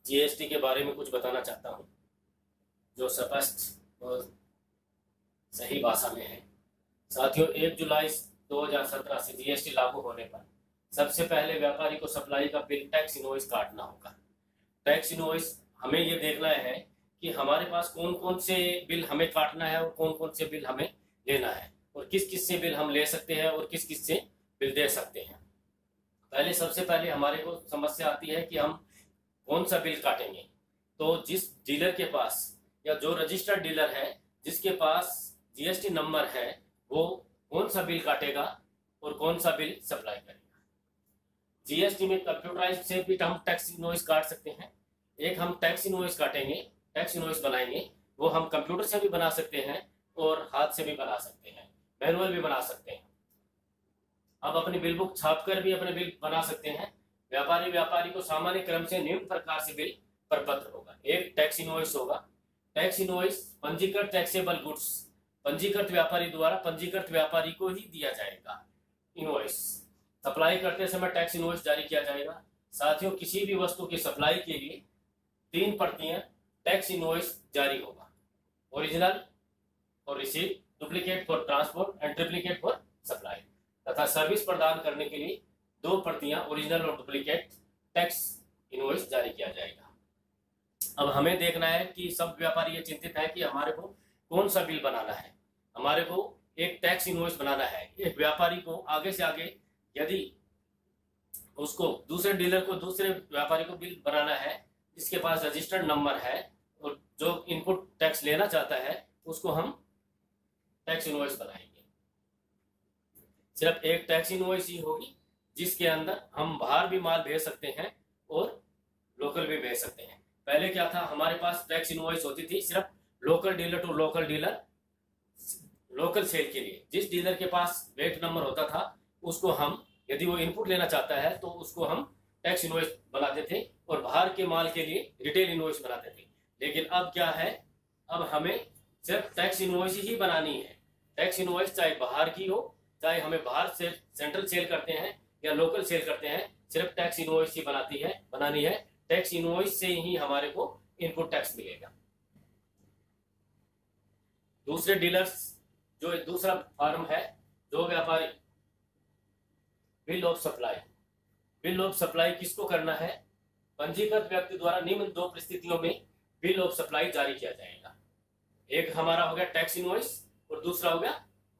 GST के बारे में कुछ बताना चाहता हूँ जो स्पष्ट और सही भाषा में है। साथियों, 1 जुलाई 2017 से जीएसटी लागू होने पर सबसे पहले व्यापारी को सप्लाई का बिल टैक्स इनवॉइस काटना होगा। टैक्स इनवॉइस हमें ये देखना है कि हमारे पास कौन कौन से बिल हमें काटना है और कौन कौन से बिल हमें लेना है और किस किस से बिल हम ले सकते हैं और किस किस से बिल दे सकते हैं। सबसे पहले हमारे को समस्या आती है कि हम कौन सा बिल काटेंगे। तो जिस डीलर के पास या जो रजिस्टर्ड डीलर है जिसके पास जीएसटी नंबर है वो कौन सा बिल काटेगा और कौन सा बिल सप्लाई करेगा। जीएसटी में कंप्यूटराइज से भी हम टैक्स इनवॉइस काट सकते हैं। एक हम टैक्स इनवॉइस काटेंगे, टैक्स इनवॉइस बनाएंगे, वो हम कंप्यूटर से भी बना सकते हैं और हाथ से भी बना सकते हैं, मैनुअल भी बना सकते हैं। अब अपनी बिल बुक छापकर भी अपने बिल बना सकते हैं। व्यापारी को सामान्य क्रम से निम्न प्रकार से बिल प्रपत्र होगा। एक टैक्स इनवॉइस होगा। टैक्स इनवॉइस पंजीकृत टैक्सेबल गुड्स, पंजीकृत व्यापारी द्वारा पंजीकृत व्यापारी को ही दिया जाएगा। इनवॉइस सप्लाई करते समय टैक्स इनवॉइस जारी किया जाएगा। साथियों, किसी भी वस्तु की सप्लाई के लिए 3 प्रतियां टैक्स इनवॉइस जारी होगा। ओरिजिनल और receive, duplicate for transport and triplicate for supply. तथा सर्विस प्रदान करने के लिए 2 प्रतियां ओरिजिनल और डुप्लीकेट टैक्स इनवॉइस जारी किया जाएगा। अब हमें देखना है कि सब व्यापारी ये चिंतित है कि हमारे को कौन सा बिल बनाना है। हमारे को एक टैक्स इनवॉइस बनाना है। एक व्यापारी को आगे से आगे यदि उसको दूसरे डीलर को दूसरे व्यापारी को बिल बनाना है जिसके पास रजिस्टर्ड नंबर है और जो इनपुट टैक्स लेना चाहता है उसको हम टैक्स इनवॉइस बनाएंगे। सिर्फ एक टैक्स इनवॉइस ही होगी जिसके अंदर हम बाहर भी माल भेज सकते हैं और लोकल भी भेज सकते हैं। पहले क्या था, हमारे पास टैक्स इनवॉइस होती थी सिर्फ local dealer to local dealer, local sale के लिए। जिस डीलर के पास वेट नंबर होता था उसको हम यदि वो इनपुट लेना चाहता है तो उसको हम टैक्स इनवॉइस बनाते थे और बाहर के माल के लिए रिटेल इनवॉइस बनाते थे। लेकिन अब क्या है, अब हमें सिर्फ टैक्स इनवॉइस ही बनानी है। टैक्स इनवॉइस चाहे बाहर की हो, चाहे हमें बाहर से सेंट्रल सेल करते हैं या लोकल सेल करते हैं, सिर्फ टैक्स इनवॉइस ही बनानी है। टैक्स इनवॉइस से ही हमारे को इनपुट टैक्स मिलेगा। दूसरे डीलर्स जो दूसरा फॉर्म है, जो व्यापारी bill of supply, bill of supply किसको करना है, पंजीकृत व्यक्ति द्वारा निम्न 2 परिस्थितियों में बिल ऑफ सप्लाई जारी किया जाएगा। एक हमारा हो गया टैक्स इनवॉइस और दूसरा हो गया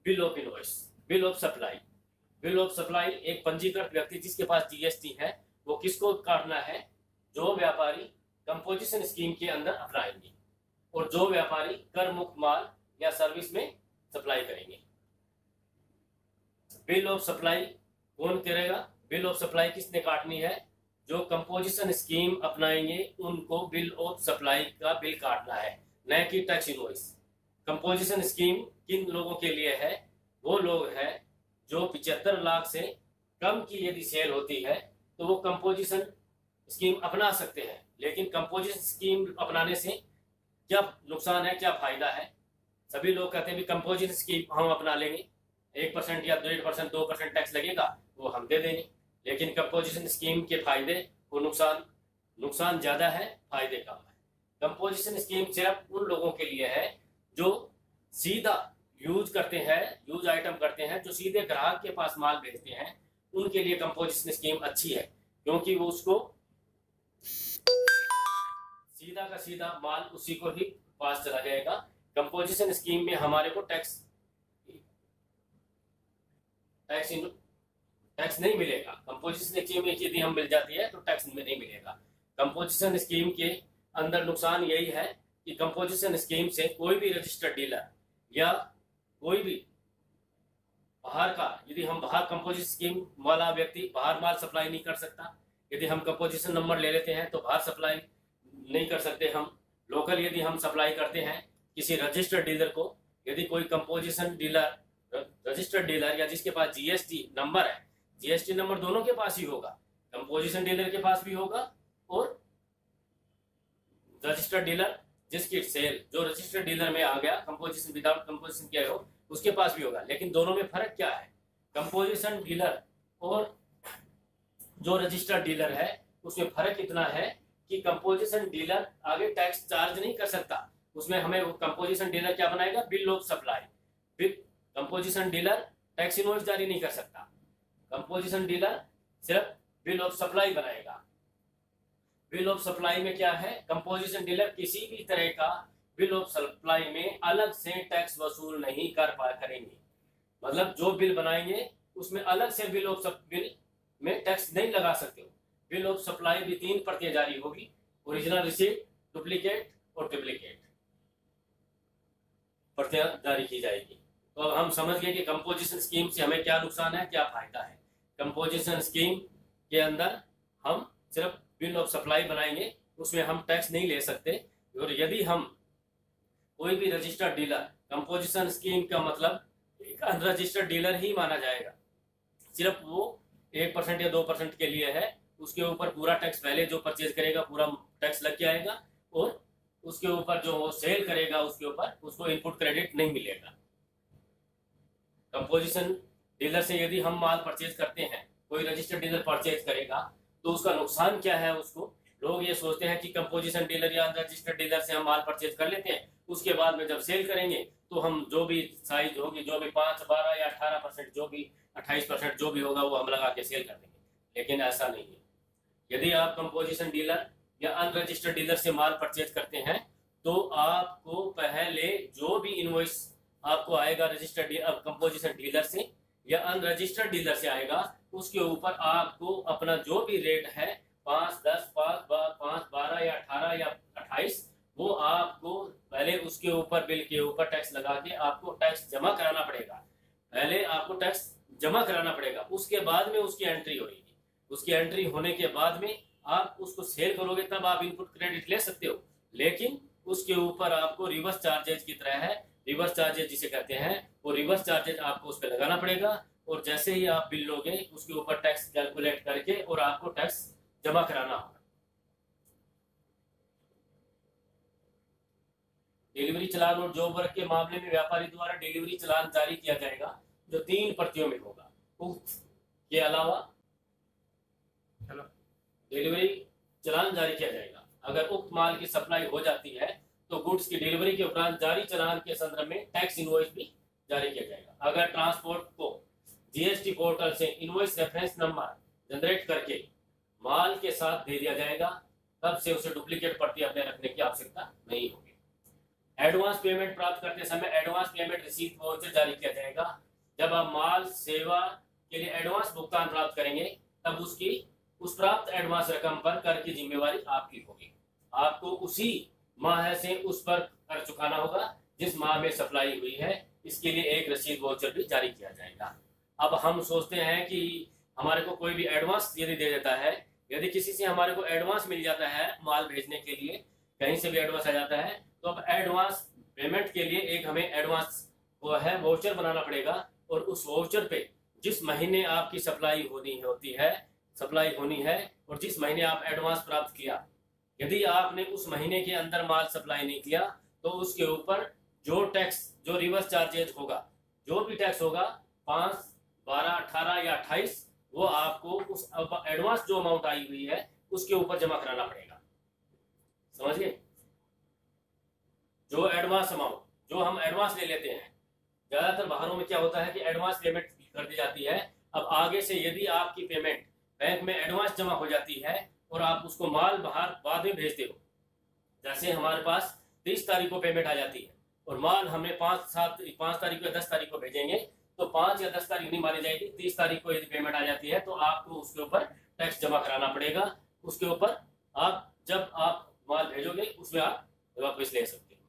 bill of invoice, bill of supply. Bill of supply एक पंजीकृत व्यक्ति जिसके पास जीएसटी है वो किसको काटना है, जो व्यापारी कंपोजिशन स्कीम के अंदर अपनाएंगे और जो व्यापारी कर मुक्त माल या सर्विस में सप्लाई करेंगे। बिल ऑफ सप्लाई कौन करेगा, बिल ऑफ सप्लाई किसने काटनी है, जो कंपोजिशन स्कीम अपनाएंगे उनको बिल ऑफ सप्लाई का बिल काटना है, न कि टैक्स इनवॉइस। कंपोजिशन स्कीम किन लोगों के लिए है, वो लोग हैं जो 75 लाख से कम की यदि सेल होती है तो वो कंपोजिशन स्कीम अपना सकते हैं। लेकिन कंपोजिशन स्कीम अपनाने से क्या नुकसान है, क्या फायदा है। सभी लोग कहते हैं भी कंपोजिशन स्कीम हम अपना लेंगे, 1% या 1.5%, 2% टैक्स लगेगा वो हम दे देंगे। लेकिन कंपोजिशन स्कीम के फायदे और नुकसान ज्यादा है, फायदे कम है। कंपोजिशन स्कीम सिर्फ उन लोगों के लिए है जो सीधा यूज आइटम करते हैं, जो सीधे ग्राहक के पास माल भेजते हैं, उनके लिए कंपोजिशन स्कीम अच्छी है क्योंकि वो उसको सीधा का सीधा माल उसी को ही पास चला जाएगा। कंपोजिशन स्कीम में हमारे को टैक्स नहीं मिलेगा। कंपोजिशन स्कीम में यदि हम मिल जाती है तो टैक्स में नहीं मिलेगा। कंपोजिशन स्कीम के अंदर नुकसान यही है कि कंपोजिशन स्कीम से कोई भी रजिस्टर्ड डीलर या कोई भी बाहर का, यदि हम बाहर कंपोजिशन स्कीम वाला व्यक्ति बाहर माल सप्लाई नहीं कर सकता। यदि हम कंपोजिशन नंबर ले लेते हैं तो बाहर सप्लाई नहीं कर सकते हम। लोकल यदि हम सप्लाई करते हैं किसी रजिस्टर्ड डीलर को, यदि कोई कंपोजिशन डीलर, रजिस्टर्ड डीलर या जिसके पास जीएसटी नंबर है, जीएसटी नंबर दोनों के पास ही होगा, कंपोजिशन डीलर के पास भी होगा और रजिस्टर्ड डीलर जिसकी सेल जो रजिस्टर्ड डीलर में आ गया, कंपोजिशन विदाउट कंपोजिशन किया हो, उसके पास भी होगा। लेकिन दोनों में फर्क क्या है, कंपोजिशन डीलर और जो रजिस्टर्ड डीलर है उसमें फर्क इतना है कि कंपोजिशन डीलर आगे टैक्स चार्ज नहीं कर सकता। उसमें हमें कंपोजिशन डीलर क्या बनाएगा, bill of supply. Bill composition dealer tax invoice जारी नहीं कर सकता, कंपोजिशन डीलर सिर्फ बिल ऑफ सप्लाई बनाएगा। बिल ऑफ सप्लाई में क्या है, कंपोजिशन डीलर किसी भी तरह का बिल ऑफ सप्लाई में अलग से टैक्स वसूल नहीं करेंगे। मतलब जो बिल बनाएंगे उसमें अलग से बिल में टैक्स नहीं लगा सकते हो। बिल ऑफ सप्लाई भी 3 प्रतियां जारी होगी, ओरिजिनल रिसीट, डुप्लीकेट और ट्रिप्लीकेट प्रतियां जारी की जाएगी। तो अब हम समझ गए कि कंपोजिशन स्कीम से हमें क्या नुकसान है, क्या फायदा है। कंपोजिशन स्कीम के अंदर हम सिर्फ बिल ऑफ सप्लाई बनाएंगे, उसमें हम टैक्स नहीं ले सकते। और यदि हम कोई भी रजिस्टर्ड डीलर, कंपोजिशन स्कीम का मतलब एक अनरजिस्टर्ड डीलर ही माना जाएगा, सिर्फ वो 1% या 2% के लिए है। उसके ऊपर पूरा टैक्स, पहले जो परचेज करेगा पूरा टैक्स लग जाएगा, और उसके ऊपर जो वो सेल करेगा उसके ऊपर उसको इनपुट क्रेडिट नहीं मिलेगा। कंपोजिशन डीलर से यदि हम माल परचेज करते हैं, कोई रजिस्टर्ड डीलर परचेज करेगा, तो उसका नुकसान क्या है। उसको लोग ये सोचते हैं कि कंपोजिशन डीलर या अनरजिस्टर्ड डीलर से हम माल परचेज कर लेते हैं, उसके बाद में जब सेल करेंगे तो हम जो भी साइज होगी, जो भी 5, 12 या 18%, जो भी 28% जो भी होगा वो हम लगा के सेल कर देंगे। लेकिन ऐसा नहीं है। यदि आप कंपोजिशन डीलर या अनरजिस्टर्ड डीलर से माल परचेज करते हैं, तो आपको पहले जो भी इनवॉइस आपको आएगा रजिस्टर्ड कंपोजिशन डीलर से या अनरजिस्टर्ड डीलर से आएगा, उसके ऊपर आपको अपना जो भी रेट है 5, 10, 5, 12 या 18 या 28, वो आपको पहले उसके ऊपर बिल के ऊपर टैक्स लगा के आपको टैक्स जमा कराना पड़ेगा। पहले आपको टैक्स जमा कराना पड़ेगा, उसके बाद में उसकी एंट्री होगी। उसकी एंट्री होने के बाद में आप उसको सेल करोगे, तब आप इनपुट क्रेडिट ले सकते हो। लेकिन उसके ऊपर आपको रिवर्स चार्जेज की तरह है, रिवर्स चार्जेज जिसे कहते हैं, वो रिवर्स चार्जेज आपको उस पर लगाना पड़ेगा। और जैसे ही आप बिल लोगे उसके ऊपर टैक्स कैलकुलेट करके और आपको टैक्स जमा कराना होगा। डिलीवरी चलान और जॉब वर्क के मामले में व्यापारी द्वारा डिलीवरी चलान जारी किया जाएगा, जो 3 प्रतियों में होगा। के अलावा डिलीवरी चलान जारी किया जाएगा। अगर उक्त माल की सप्लाई हो जाती है तो गुड्स की डिलीवरी के उपरांत जारी चलान के संदर्भ में टैक्स इनवॉइस भी जारी किया जाएगा। अगर ट्रांसपोर्ट को जीएसटी पोर्टल से इनवॉइस रेफरेंस नंबर जनरेट करके माल के साथ दे दिया जाएगा, तब से उसे डुप्लीकेट प्रति अपने रखने की आवश्यकता नहीं होगी। एडवांस पेमेंट प्राप्त करते समय एडवांस पेमेंट रिसीट वाउचर जारी किया जाएगा। जब आप माल सेवा के लिए एडवांस भुगतान प्राप्त करेंगे, तब उस प्राप्त एडवांस रकम पर कर की जिम्मेवारी आपकी होगी। आपको उसी माह से उस पर कर चुकाना होगा जिस माह में सप्लाई हुई है। इसके लिए एक रसीद वाउचर भी जारी किया जाएगा। अब हम सोचते हैं कि हमारे को कोई भी एडवांस यदि दे देता है, यदि किसी से हमारे को एडवांस मिल जाता है माल भेजने के लिए, कहीं से भी एडवांस आ जाता है, तो अब एडवांस पेमेंट के लिए एक हमें एडवांस वो है वाउचर बनाना पड़ेगा। और उस वाउचर पे जिस महीने आपकी सप्लाई होनी है और जिस महीने आप एडवांस प्राप्त किया, यदि आपने उस महीने के अंदर माल सप्लाई नहीं किया, तो उसके ऊपर जो टैक्स, जो रिवर्स चार्जेज होगा, जो भी टैक्स होगा 5, 12, 18 या 28, वो आपको उस एडवांस जो अमाउंट आई हुई है उसके ऊपर जमा कराना पड़ेगा। समझ गए? जो एडवांस अमाउंट जो हम एडवांस ले लेते हैं, ज्यादातर वाहनों में क्या होता है कि एडवांस पेमेंट कर दी जाती है। अब आगे से यदि आपकी पेमेंट बैंक में एडवांस जमा हो जाती है और आप उसको माल बाहर बाद में भेजते हो, जैसे हमारे पास 30 तारीख को पेमेंट आ जाती है और माल हमने 5 तारीख या 10 तारीख को भेजेंगे, तो 5 या 10 तारीख नहीं मानी जाएगी। 30 तारीख को यदि पेमेंट आ जाती है तो आपको उसके ऊपर टैक्स जमा कराना पड़ेगा। उसके ऊपर आप जब आप माल भेजोगे उसमें आप वापस ले सकते हो।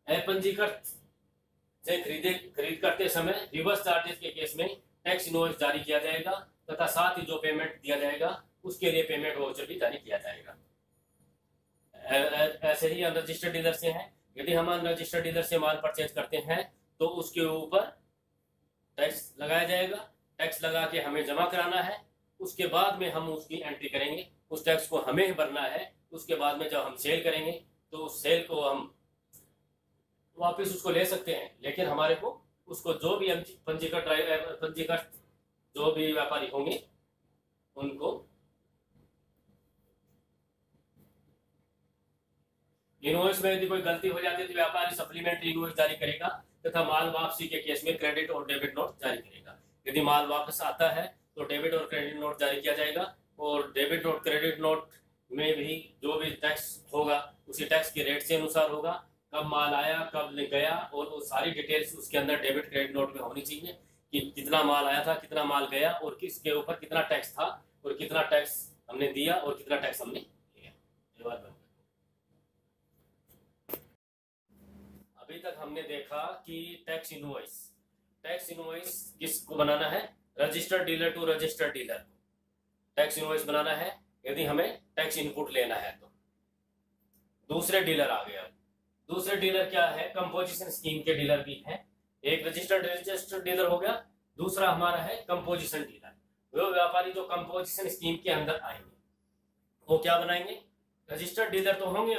अपंजीकृत से खरीद करते समय रिवर्स चार्जेस के केस में टैक्स इनवॉइस जारी किया जाएगा तथा साथ ही जो पेमेंट दिया जाएगा उसके लिए पेमेंट वाउचर भी जारी किया जाएगा। ऐसे ही अनरजिस्टर्ड डीलर से है, यदि हम अनरजिस्टर्ड डीलर से माल परचेज करते हैं तो उसके ऊपर टैक्स लगाया जाएगा। टैक्स लगा के हमें जमा कराना है, उसके बाद में हम उसकी एंट्री करेंगे। उस टैक्स को हमें ही भरना है। उसके बाद में जब हम सेल करेंगे तो उस सेल को हम वापस उसको ले सकते हैं, लेकिन हमारे को उसको जो भी पंजीकृत जो भी व्यापारी होंगे उनको इनवॉइस में यदि कोई गलती हो जाती है तो व्यापारी सप्लीमेंट्री इनवॉइस जारी करेगा तथा माल वापसी के केस में क्रेडिट और डेबिट नोट जारी करेगा। यदि माल वापस आता है तो डेबिट और क्रेडिट नोट जारी किया जाएगा, और डेबिट और क्रेडिट नोट में भी जो भी टैक्स होगा उसी टैक्स के रेट से अनुसार होगा, कब माल आया कब गया, और वो सारी डिटेल्स उसके अंदर डेबिट क्रेडिट नोट में होनी चाहिए कि कितना माल आया था, कितना माल गया, और किसके ऊपर कितना टैक्स था, और कितना टैक्स हमने दिया और कितना टैक्स हमने लिया। अभी तक हमने देखा कि टैक्स इनवॉइस किसको बनाना है, registered dealer to registered dealer tax invoice बनाना है यदि हमें टैक्स इनपुट लेना है तो। दूसरे डीलर आ गया, दूसरे डीलर क्या है, कंपोजिशन स्कीम के डीलर भी हैं। एक रजिस्टर्ड डीलर हो गया, दूसरा हमारा है कंपोजिशन डीलर। वो व्यापारी जो कंपोजिशन स्कीम के अंदर आएंगे वो क्या बनाएंगे, रजिस्टर्ड डीलर तो होंगे,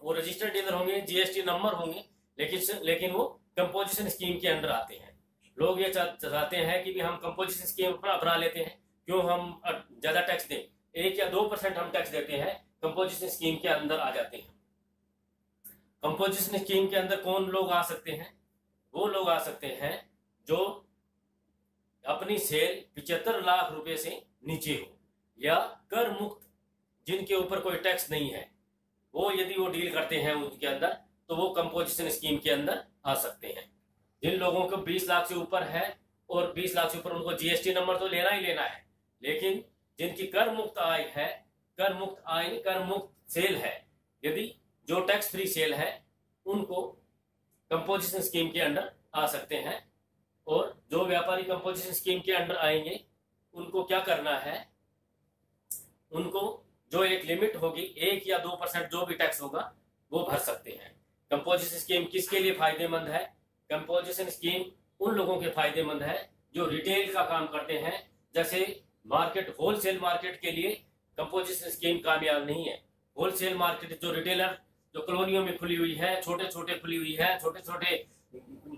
वो रजिस्टर्ड डीलर होंगे, जीएसटी नंबर होंगे, लेकिन वो कंपोजिशन स्कीम के अंदर आते हैं। लोग ये चाहते हैं कि भी हम कंपोजिशन स्कीम अपना लेते हैं, क्यों हम ज्यादा टैक्स दें, 1 या 2% हम टैक्स देते हैं, कंपोजिशन स्कीम के अंदर आ जाते हैं। कंपोजिशन स्कीम के अंदर कौन लोग आ सकते हैं, वो लोग आ सकते हैं जो अपनी सेल 75 लाख रुपए से नीचे हो, या कर मुक्त, जिनके ऊपर कोई टैक्स नहीं है, वो यदि वो डील करते हैं उनके अंदर तो वो कंपोजिशन स्कीम के अंदर आ सकते हैं। जिन लोगों को 20 लाख से ऊपर है और 20 लाख से ऊपर, उनको जीएसटी नंबर तो लेना ही लेना है, लेकिन जिनकी कर मुक्त आय है, कर मुक्त सेल है, यदि जो टैक्स फ्री सेल है, उनको कंपोजिशन स्कीम के अंडर आ सकते हैं। और जो व्यापारी कंपोजिशन स्कीम के अंडर आएंगे उनको क्या करना है, उनको जो एक लिमिट होगी 1 या 2% जो भी टैक्स होगा वो भर सकते हैं। कंपोजिशन स्कीम किसके लिए फायदेमंद है, कंपोजिशन स्कीम उन लोगों के फायदेमंद है जो रिटेल का काम करते हैं। जैसे होलसेल मार्केट के लिए कंपोजिशन स्कीम कामयाब नहीं है। होलसेल मार्केट जो रिटेलर जो कॉलोनियों में खुली हुई है, छोटे छोटे खुली हुई है, छोटे छोटे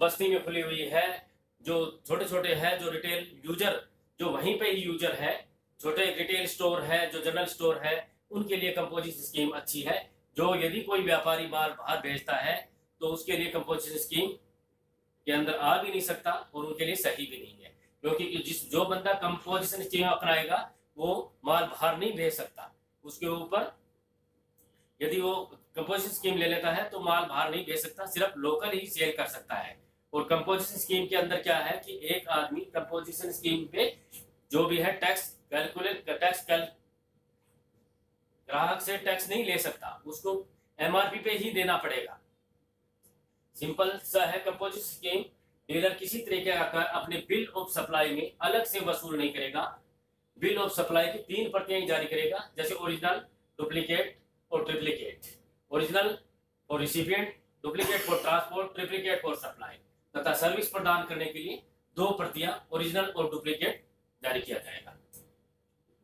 बस्ती में खुली हुई है, जो छोटे छोटे है, जो रिटेल यूजर जो वहीं पे ही यूजर है, छोटे रिटेल स्टोर है, जो जनरल स्टोर है, उनके लिए कंपोजिशन स्कीम अच्छी है। जो यदि कोई व्यापारी माल बाहर भेजता है तो उसके लिए कंपोजिशन स्कीम के अंदर आ भी नहीं सकता और उनके लिए सही भी नहीं है, क्योंकि जो बंदा कंपोजिशन स्कीम अपनाएगा वो माल बाहर नहीं भेज सकता। उसके ऊपर यदि वो कंपोजिशन स्कीम ले लेता है तो माल बाहर नहीं भेज सकता, सिर्फ लोकल ही सेल कर सकता है। और कंपोजिशन स्कीम के अंदर क्या है कि एक आदमी कंपोजिशन स्कीम पे जो भी है ग्राहक से टैक्स नहीं ले सकता, उसको एमआरपी पे ही देना पड़ेगा। सिंपल सा है कंपोजिशन स्कीम। डीलर किसी तरीके का अपने बिल ऑफ सप्लाई में अलग से वसूल नहीं करेगा। बिल ऑफ सप्लाई की 3 प्रतियां जारी करेगा, जैसे ओरिजिनल, डुप्लीकेट और triplicate. Original for recipient, duplicate for transport, triplicate for supply. तथा सर्विस प्रदान करने के लिए 2 प्रतियां ओरिजिनल और डुप्लीकेट जारी किया जाएगा।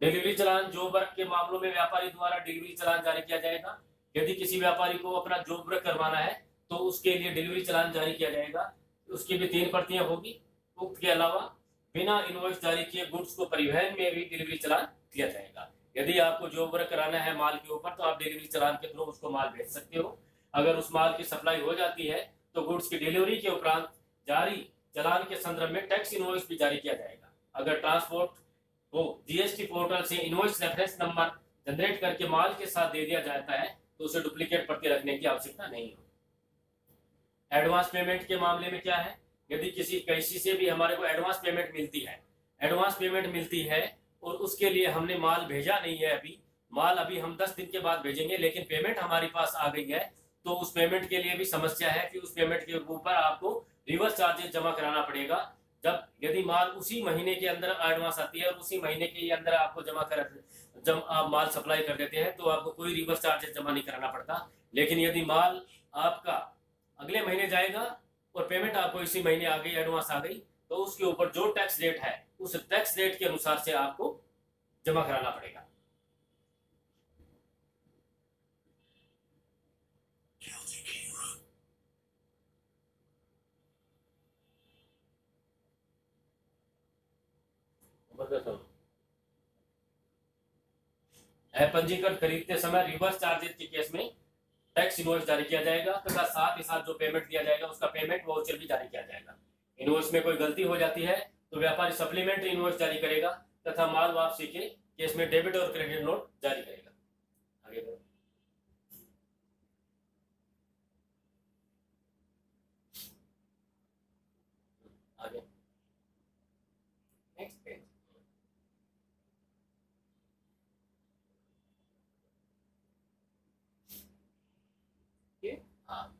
डिलीवरी चालान जॉब वर्क के मामलों में व्यापारी द्वारा डिलीवरी चालान जारी किया जाएगा। यदि किसी व्यापारी को अपना जॉब वर्क करवाना है तो उसके लिए डिलीवरी चालान जारी किया जाएगा, उसकी भी 3 प्रतियां होगी। उक्त के अलावा बिना इनवॉइस जारी किए गुड्स को परिवहन में भी डिलीवरी चालान दिया जाएगा। यदि आपको जॉब वर्क कराना है माल के ऊपर तो आप डिलीवरी चालान के थ्रू उसको माल भेज सकते हो। अगर उस माल की सप्लाई हो जाती है तो गुड्स की डिलीवरी के उपरांत जारी चालान के संदर्भ में टैक्स इनवॉइस भी जारी किया जाएगा। अगर ट्रांसपोर्ट को जीएसटी पोर्टल से इनवॉइस रेफरेंस नंबर जनरेट करके माल के साथ दे दिया जाता है तो उसे डुप्लीकेट प्रति रखने की आवश्यकता नहीं होगी। एडवांस पेमेंट के मामले में क्या है, यदि किसी से भी हमारे को एडवांस पेमेंट मिलती है और उसके लिए हमने माल भेजा नहीं है, अभी हम 10 दिन के बाद भेजेंगे, लेकिन पेमेंट हमारे पास आ गई है, तो उस पेमेंट के लिए भी समस्या है कि उस पेमेंट के ऊपर आपको रिवर्स चार्जेस जमा कराना पड़ेगा। यदि माल उसी महीने के अंदर एडवांस आती है और उसी महीने के अंदर आपको जब आप माल सप्लाई कर देते हैं तो आपको कोई रिवर्स चार्जेस जमा नहीं कराना पड़ता। लेकिन यदि माल आपका अगले महीने जाएगा और पेमेंट आपको इसी महीने आ गई, एडवांस आ गई, तो उसके ऊपर जो टैक्स रेट है उस टैक्स रेट के अनुसार से आपको जमा कराना पड़ेगा। अपंजीकृत खरीदते समय रिवर्स चार्जेस के केस में टैक्स इनवॉइस जारी किया जाएगा तथा साथ ही साथ जो पेमेंट दिया जाएगा उसका पेमेंट वाउचर भी जारी किया जाएगा। इनवॉइस में कोई गलती हो जाती है तो व्यापारी सप्लीमेंट्री इनवॉइस जारी करेगा तथा माल वापसी के केस में डेबिट और क्रेडिट नोट जारी करेगा। आगे बढ़ो। आगे नेक्स्ट पेज। हाँ,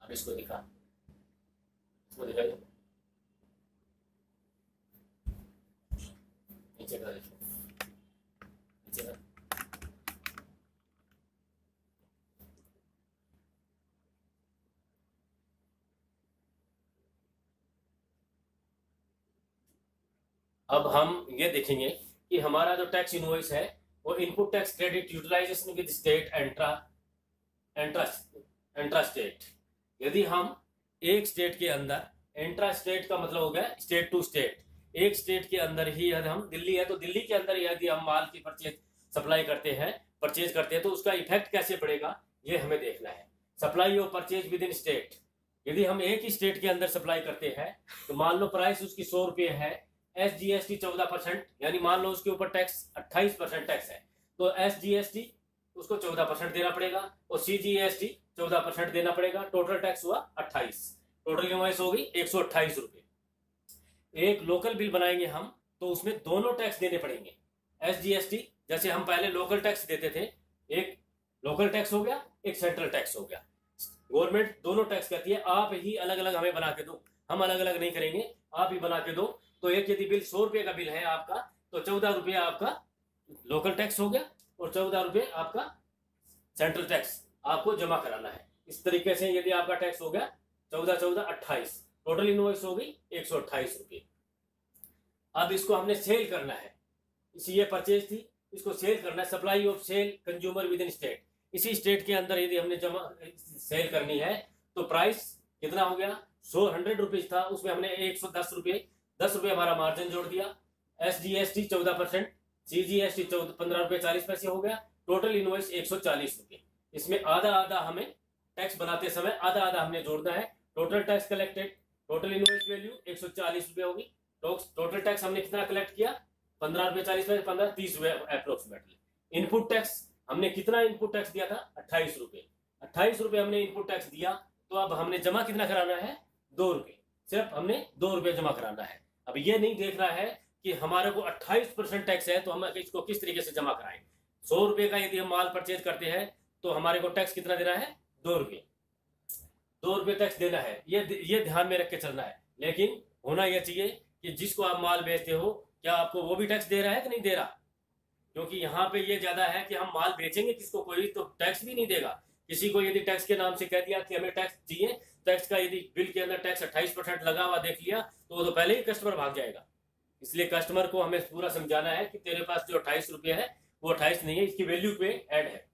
अब इसको दिखाइए, नीचे कर, नीचे कर। अब हम ये देखेंगे कि हमारा जो टैक्स इनवॉइस है वो input tax credit utilization with state intra state. यदि हम एक स्टेट के अंदर, एंट्रा स्टेट का मतलब हो गया स्टेट टू स्टेट, एक स्टेट के अंदर ही यदि हम, दिल्ली है तो दिल्ली के अंदर यदि हम माल की परचेज करते हैं तो उसका इफेक्ट कैसे पड़ेगा ये हमें देखना है। सप्लाई और परचेज विद इन स्टेट, यदि हम एक ही स्टेट के अंदर सप्लाई करते हैं तो मान लो प्राइस उसकी 100 रुपये है, SGST 14%, यानी मान लो उसके ऊपर टैक्स 28% टैक्स है तो SGST उसको 14% देना पड़ेगा और CGST 14% देना पड़ेगा। टोटल टैक्स हुआ 28, टोटल इनवॉइस होगी 128 रुपये। एक लोकल बिल बनाएंगे हम तो उसमें दोनों टैक्स देने पड़ेंगे। SGST जैसे हम पहले लोकल टैक्स देते थे, एक लोकल टैक्स हो गया, एक सेंट्रल टैक्स हो गया। गवर्नमेंट दोनों टैक्स कहती है आप ही अलग अलग हमें बना के दो, हम अलग अलग नहीं करेंगे, आप ही बना के दो। तो एक यदि बिल 100 रुपये का बिल है आपका तो 14 रुपये आपका लोकल टैक्स हो गया और 14 रुपये आपका सेंट्रल टैक्स आपको जमा कराना है। इस तरीके से यदि आपका टैक्स हो गया 14 14 28, टोटल इनवॉइस हो गई 128 रुपये। अब इसको हमने सेल करना है, इसी ये परचेज थी, इसको सेल करना है। Supply of sale consumer within state, इसी स्टेट के अंदर यदि हमने सेल करनी है तो प्राइस कितना हो गया, 100 रुपीज था, उसमें हमने 110 रुपये, 10 रुपये हमारा मार्जिन जोड़ दिया। SGST 14%, CGST 15 रुपये 40 पैसे हो गया, टोटल इनवॉइस 140 रुपये। इसमें आधा आधा हमें टैक्स बनाते समय आधा आधा हमने जोड़ना है। Total tax collected, total invoice value 140 रुपये होगी। टोटल टैक्स हमने कितना कलेक्ट किया, 15 रुपये 40 पैसे, 15 30 रुपये अप्रोक्सीमेटली। इनपुट टैक्स हमने कितना इनपुट टैक्स दिया था, 28 रुपये। 28 रुपये हमने इनपुट टैक्स दिया तो अब हमने जमा कितना कराना है, 2 रुपये, सिर्फ हमने 2 रुपये जमा कराना है। अब ये नहीं देखना है कि हमारे को 28% टैक्स है तो हम इसको किस तरीके से जमा कराएं। 100 रुपये का यदि हम माल परचेज करते हैं तो हमारे को टैक्स कितना देना है, 2 रुपये, 2 रुपये टैक्स देना है। ये ध्यान में रख के चलना है। लेकिन होना यह चाहिए कि जिसको आप माल बेचते हो क्या आपको वो भी टैक्स दे रहा है कि नहीं दे रहा, क्योंकि यहाँ पे ये ज्यादा है कि हम माल बेचेंगे किसको, कोई तो टैक्स भी नहीं देगा। किसी को यदि टैक्स के नाम से कह दिया कि हमें टैक्स चाहिए, टैक्स का यदि बिल के अंदर टैक्स 28% लगा हुआ देख लिया तो वो तो पहले ही कस्टमर भाग जाएगा। इसलिए कस्टमर को हमें पूरा समझाना है कि तेरे पास जो 28 रुपये है वो 28 नहीं है, इसकी वैल्यू पे ऐड है।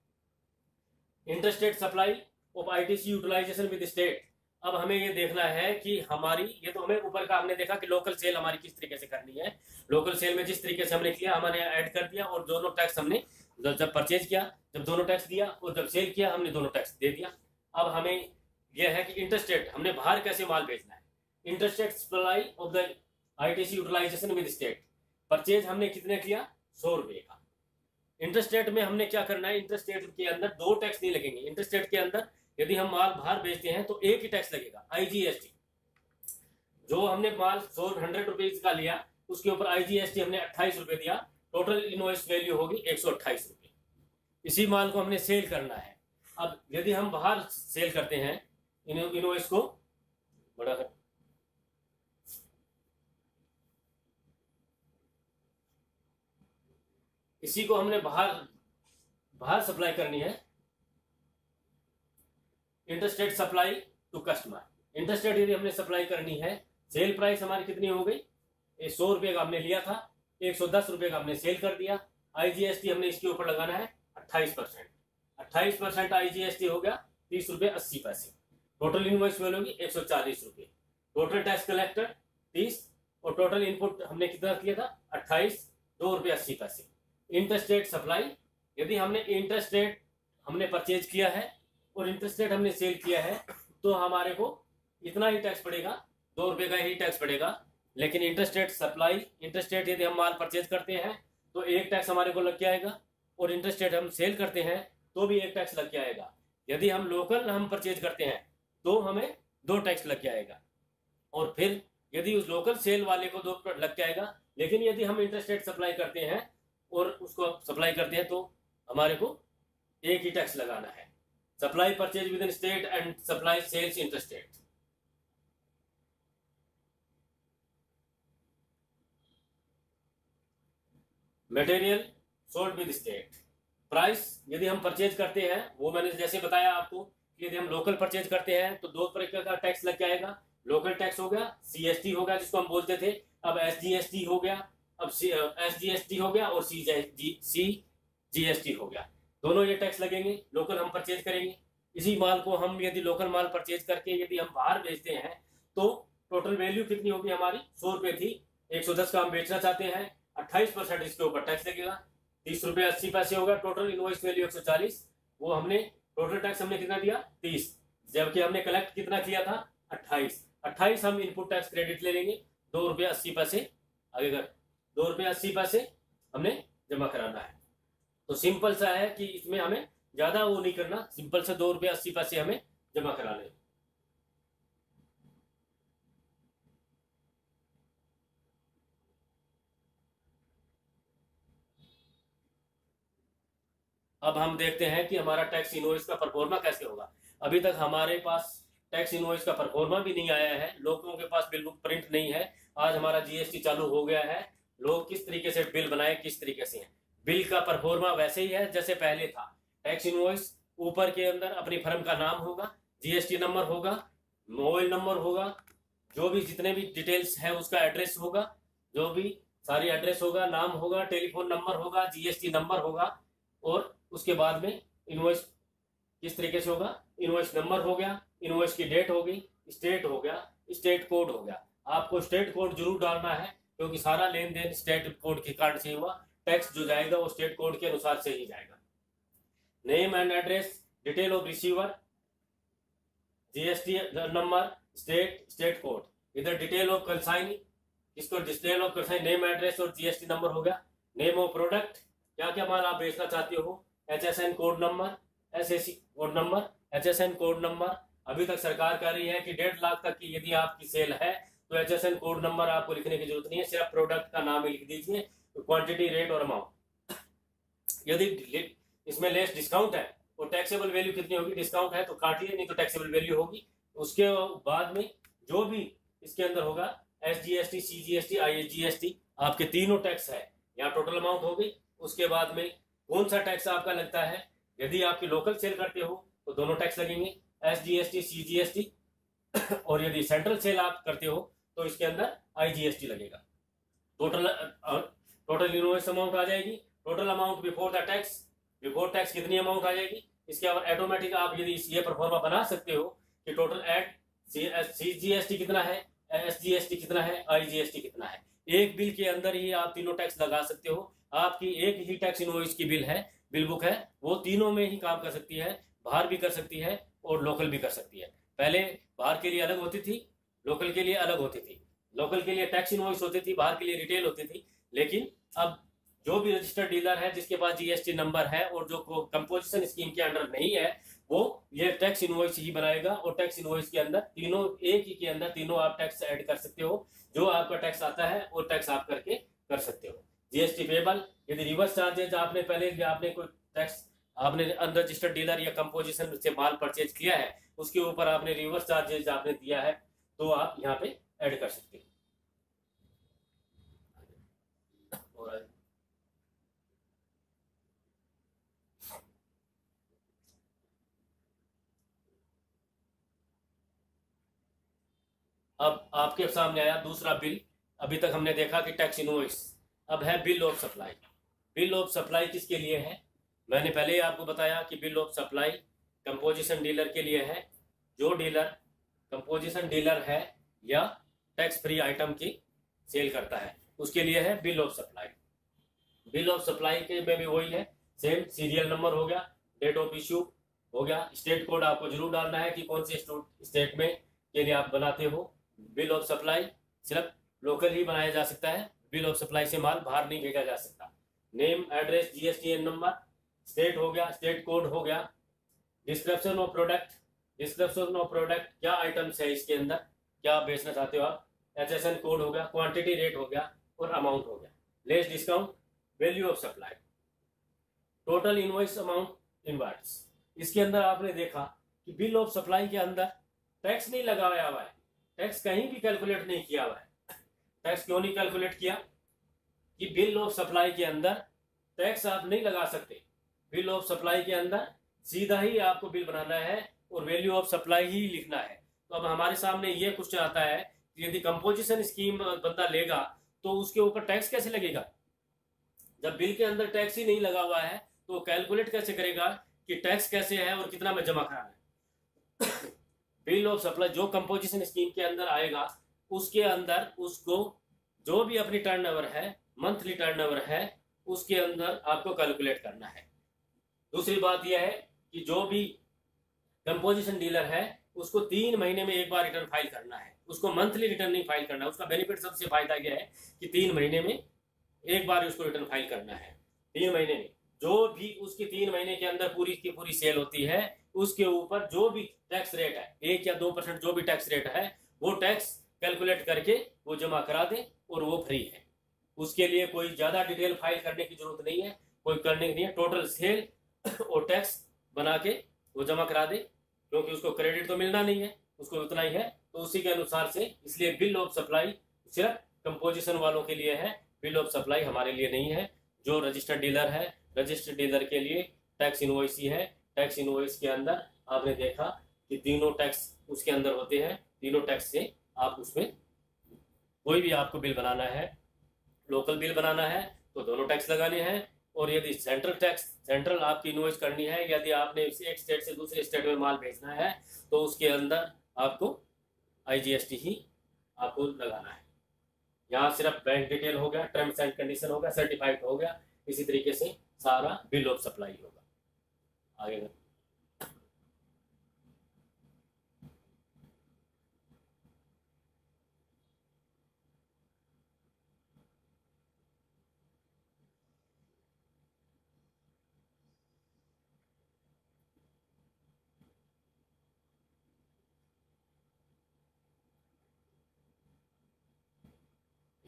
Interstate supply of ITC utilization with state, अब हमें ये देखना है कि हमारी, ये तो हमें ऊपर का हमने देखा कि लोकल सेल हमारी किस तरीके से करनी है। लोकल सेल में जिस तरीके से हमने किया हमने ऐड कर दिया और दोनों टैक्स हमने जब परचेज किया जब दोनों टैक्स दिया और जब सेल किया हमने दोनों टैक्स दे दिया। अब हमें यह है कि इंटरस्टेट हमने बाहर कैसे माल बेचना है। Interstate supply of the ITC utilization with state, purchase हमने कितने किया, 100 रुपये का। इंटरस्टेट में हमने क्या करना है, इंटरस्टेट के अंदर 2 टैक्स नहीं लगेंगे। इंटरस्टेट के अंदर यदि हम माल बाहर बेचते हैं तो एक ही टैक्स लगेगा, IGST। जो हमने माल 100 रुपीज का लिया उसके ऊपर IGST हमने 28 रुपये दिया, टोटल इनवॉइस वैल्यू होगी 128 रुपये। इसी माल को हमने सेल करना है। अब यदि हम बाहर सेल करते हैं, इनवॉइस को बड़ा कर, इसी को हमने बाहर सप्लाई करनी है। Interstate supply to customer, interstate यदि हमने सप्लाई करनी है, सेल प्राइस हमारी कितनी हो गई, 100 रुपये का हमने लिया था, 110 रुपये का हमने सेल कर दिया। IGST हमने इसके ऊपर लगाना है 28%, 28% IGST हो गया 30 रुपये 80 पैसे। टोटल इनवॉइस वैल्यू होगी 140 रुपये। टोटल टैक्स कलेक्टर 30 और टोटल इनपुट हमने कितना किया था 28 ₹2.80। इंटरेस्ट रेट सप्लाई, यदि हमने इंटरेस्ट रेट हमने परचेज किया है और इंटरेस्ट रेट हमने सेल किया है तो हमारे को इतना ही टैक्स पड़ेगा, ₹2 का ही टैक्स पड़ेगा। लेकिन interest rate supply, interest rate यदि हम माल परचेज करते हैं तो एक टैक्स हमारे को लग के आएगा, और इंटरेस्ट रेट हम सेल करते हैं तो भी एक टैक्स लग के आएगा। यदि हम लोकल हम परचेज करते हैं तो हमें 2 टैक्स लग के आएगा, और फिर यदि उस लोकल सेल वाले को 2 लग के आएगा। लेकिन यदि हम इंटरेस्ट रेट सप्लाई करते हैं और उसको सप्लाई करते हैं तो हमारे को एक ही टैक्स लगाना है, supply purchase within state and supply sales interest rate. Material sold with state price, यदि हम परचेज करते हैं, वो मैंने जैसे बताया आपको कि यदि हम लोकल परचेज करते हैं तो 2 प्रकार का टैक्स लग के आएगा। लोकल टैक्स हो गया, सीएसटी हो गया जिसको हम बोलते थे, अब एसजीएसटी हो गया, अब एसजीएसटी हो गया, और सीजीएसटी हो गया। दोनों ये टैक्स लगेंगे। लोकल हम परचेज करेंगे, इसी माल को हम यदि लोकल माल परचेज करके यदि हम बाहर बेचते हैं तो टोटल वैल्यू कितनी होगी हमारी, ₹100 थी, 110 का हम बेचना चाहते हैं, 28% इसके ऊपर टैक्स लगेगा, ₹30.80 होगा। टोटल इनवॉइस वैल्यू 140, वो हमने टोटल टैक्स हमने कितना दिया 30, जबकि हमने कलेक्ट कितना किया था 28 हम इनपुट टैक्स क्रेडिट ले लेंगे, ₹2.80 आगे कर ₹2.80 हमने जमा कराना है। तो सिंपल सा है कि इसमें हमें ज्यादा वो नहीं करना, सिंपल से ₹2.80 हमें जमा करा लें। अब हम देखते हैं कि हमारा टैक्स इनवॉइस का परफॉर्मा कैसे होगा। अभी तक हमारे पास टैक्स इनवॉइस का परफॉर्मा भी नहीं आया है, लोगों के पास बिल बुक प्रिंट नहीं है। आज हमारा जीएसटी चालू हो गया है, लोग किस तरीके से बिल बनाए, किस तरीके से हैं। बिल का परफॉर्मा वैसे ही है जैसे पहले था। टैक्स इनवॉइस ऊपर के अंदर अपनी फर्म का नाम होगा, जीएसटी नंबर होगा, मोबाइल नंबर होगा, जो भी जितने भी डिटेल्स है उसका एड्रेस होगा, जो भी सारी एड्रेस होगा, नाम होगा, टेलीफोन नंबर होगा, जीएसटी नंबर होगा, और उसके बाद में इनवॉइस किस तरीके से होगा, इनवॉइस नंबर हो गया, इनवॉइस की डेट हो गई, स्टेट हो गया, स्टेट कोड हो गया। आपको स्टेट कोड जरूर डालना है क्योंकि सारा लेन देन स्टेट कोड के कार्ड से हुआ, टैक्स जो जाएगा वो स्टेट कोड के अनुसार से ही जाएगा। Name and address, detail of receiver, GST number, state code, इधर डिटेल ऑफ कंसाइनी, इसको detail of consignee, name address और जीएसटी नंबर हो गया। नेम ऑफ प्रोडक्ट, क्या क्या माल आप बेचना चाहते हो, HSN code number, SAC code number, HSN code number. अभी तक सरकार कह रही है कि 1.5 लाख तक की यदि आपकी सेल है तो HSN कोड नंबर आपको लिखने की जरूरत नहीं है, सिर्फ प्रोडक्ट का नाम ही लिख दीजिए, क्वांटिटी, रेट और अमाउंट। यदि इसमें लेस डिस्काउंट है और टैक्सेबल वैल्यू कितनी होगी, डिस्काउंट है तो काटिए, नहीं तो टैक्सेबल वैल्यू होगी। उसके बाद में जो भी इसके अंदर होगा SGST, CGST, IGST, आपके तीनों टैक्स है, यहाँ टोटल अमाउंट होगी। उसके बाद में कौन सा टैक्स आपका लगता है, यदि आपकी लोकल सेल करते हो तो दोनों टैक्स लगेंगे, SGST, CGST, और यदि सेंट्रल सेल आप करते हो तो इसके अंदर IGST लगेगा। टोटल इनवॉइस अमाउंट आ जाएगी, total amount before the tax, before tax कितनी अमाउंट आ जाएगी। इसके बाद ऑटोमेटिक आप यदि ये परफॉर्मा बना सकते हो कि टोटल एड CGST कितना है, SGST कितना है, IGST कितना है। एक बिल के अंदर ही आप तीनों टैक्स लगा सकते हो। आपकी एक ही टैक्स इनवॉइस की बिल है, बिल बुक है, वो तीनों में ही काम कर सकती है, बाहर भी कर सकती है और लोकल भी कर सकती है। पहले बाहर के लिए अलग होती थी, लोकल के लिए अलग होती थी, लोकल के लिए टैक्स इनवॉइस होती थी, बाहर के लिए रिटेल होती थी। लेकिन अब जो भी रजिस्टर्ड डीलर है जिसके पास जीएसटी नंबर है और जो कंपोजिशन स्कीम के अंडर नहीं है वो ये टैक्स इनवॉइस ही बनाएगा, और टैक्स इनवॉइस के अंदर तीनों एक ही के अंदर तीनों आप टैक्स ऐड कर सकते हो, जो आपका टैक्स आता है वो टैक्स आप करके कर सकते हो। जीएसटी पेबल, यदि रिवर्स चार्जेज आपने पहले आपने कोई टैक्स आपने अनरजिस्टर्ड डीलर या कंपोजिशन से माल परचेज किया है उसके ऊपर आपने रिवर्स चार्जेज आपने दिया है तो आप यहाँ पे ऐड कर सकते हो। अब आपके सामने आया दूसरा बिल। अभी तक हमने देखा कि टैक्स इनवॉइस, अब है bill of supply. Bill of supply किसके लिए है, मैंने पहले ही आपको बताया कि bill of supply composition dealer के लिए है। जो डीलर कंपोजिशन डीलर है या टैक्स फ्री आइटम की सेल करता है, उसके लिए है bill of supply. Bill of supply के में भी वही है, सेम सीरियल नंबर हो गया, डेट ऑफ इश्यू हो गया, स्टेट कोड आपको जरूर डालना है कि कौन से स्टेट में के लिए आप बनाते हो। बिल ऑफ सप्लाई सिर्फ लोकल ही बनाया जा सकता है, बिल ऑफ सप्लाई से माल बाहर नहीं भेजा जा सकता। Name, address, GSTN number, state हो गया, स्टेट कोड हो गया, description of product, description of product क्या आइटम्स है इसके अंदर, क्या बेचना चाहते हो आप, एचएसएन कोड हो गया, क्वांटिटी रेट हो गया और अमाउंट हो गया, less discount, value of supply, total invoice amount inwards. इसके अंदर आपने देखा कि बिल ऑफ सप्लाई के अंदर टैक्स नहीं लगाया हुआ है, टैक्स कहीं भी कैलकुलेट नहीं किया हुआ है। टैक्स क्यों नहीं कैलकुलेट किया कि बिल ऑफ सप्लाई के अंदर टैक्स आप नहीं लगा सकते। बिल ऑफ सप्लाई के अंदर सीधा ही आपको बिल बनाना है और वैल्यू ऑफ सप्लाई ही लिखना है। तो अब हमारे सामने ये क्वेश्चन आता है कि यदि कंपोजिशन स्कीम बंदा लेगा तो उसके ऊपर टैक्स कैसे लगेगा। जब बिल के अंदर टैक्स ही नहीं लगा हुआ है तो कैलकुलेट कैसे करेगा कि टैक्स कैसे है और कितना में जमा कराना है। बिल ऑफ सप्लाई जो कंपोजिशन स्कीम के अंदर आएगा उसके अंदर उसको जो भी अपनी टर्नओवर है, मंथली टर्नओवर है, उसके अंदर आपको कैलकुलेट करना है। दूसरी बात यह है कि जो भी कंपोजिशन डीलर है उसको 3 महीने में एक बार रिटर्न फाइल करना है, उसको मंथली रिटर्न नहीं फाइल करना है। उसका बेनिफिट सबसे फायदा यह है कि 3 महीने में एक बार उसको रिटर्न फाइल करना है। 3 महीने में जो भी उसकी 3 महीने के अंदर पूरी की पूरी सेल होती है उसके ऊपर जो भी टैक्स रेट है, 1 या 2% जो भी टैक्स रेट है, वो टैक्स कैलकुलेट करके वो जमा करा दे और वो फ्री है। उसके लिए कोई ज्यादा डिटेल फाइल करने की जरूरत नहीं है, कोई करने की नहीं है। टोटल सेल और टैक्स बना के वो जमा करा दे, क्योंकि उसको क्रेडिट तो मिलना नहीं है, उसको उतना ही है। तो उसी के अनुसार से इसलिए बिल ऑफ सप्लाई सिर्फ कंपोजिशन वालों के लिए है, बिल ऑफ सप्लाई हमारे लिए नहीं है। जो रजिस्टर्ड डीलर है, रजिस्टर्ड डीलर के लिए टैक्स इनवॉइस ही है। टैक्स इनवॉइस के अंदर आपने देखा कि तीनों टैक्स उसके अंदर होते हैं, तीनों टैक्स से आप उसमें कोई भी आपको बिल बनाना है, लोकल बिल बनाना है तो दोनों टैक्स लगाने हैं, और यदि सेंट्रल टैक्स, सेंट्रल आपकी इनवॉइस करनी है, यदि आपने एक स्टेट से दूसरे स्टेट में माल भेजना है तो उसके अंदर आपको आईजीएसटी ही आपको लगाना है। यहाँ सिर्फ बैंक डिटेल हो गया, टर्म्स एंड कंडीशन हो गया, सर्टिफाइड हो गया, इसी तरीके से सारा बिल ऑफ सप्लाई होगा। आगे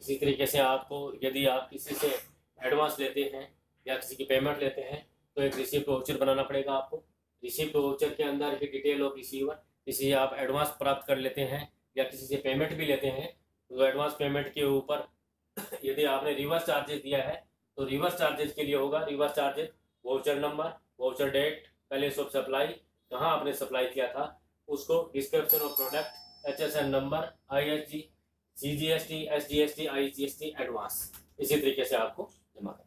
इसी तरीके से आपको यदि आप किसी से एडवांस लेते हैं या किसी की पेमेंट लेते हैं तो एक रिसीप्ट वाउचर बनाना पड़ेगा आपको। रिसीप्ट वाउचर के अंदर ही डिटेल ऑफ रिसीवर, किसी आप एडवांस प्राप्त कर लेते हैं या किसी से पेमेंट भी लेते हैं तो एडवांस पेमेंट के ऊपर यदि आपने रिवर्स चार्जेस दिया है तो रिवर्स चार्जेस के लिए होगा reverse charges, voucher number, voucher date, place of supply, कहाँ आपने सप्लाई किया था उसको, description of product, HSN number, ISG, CGST, SGST, IGST, advance, इसी तरीके से आपको जमा करना है।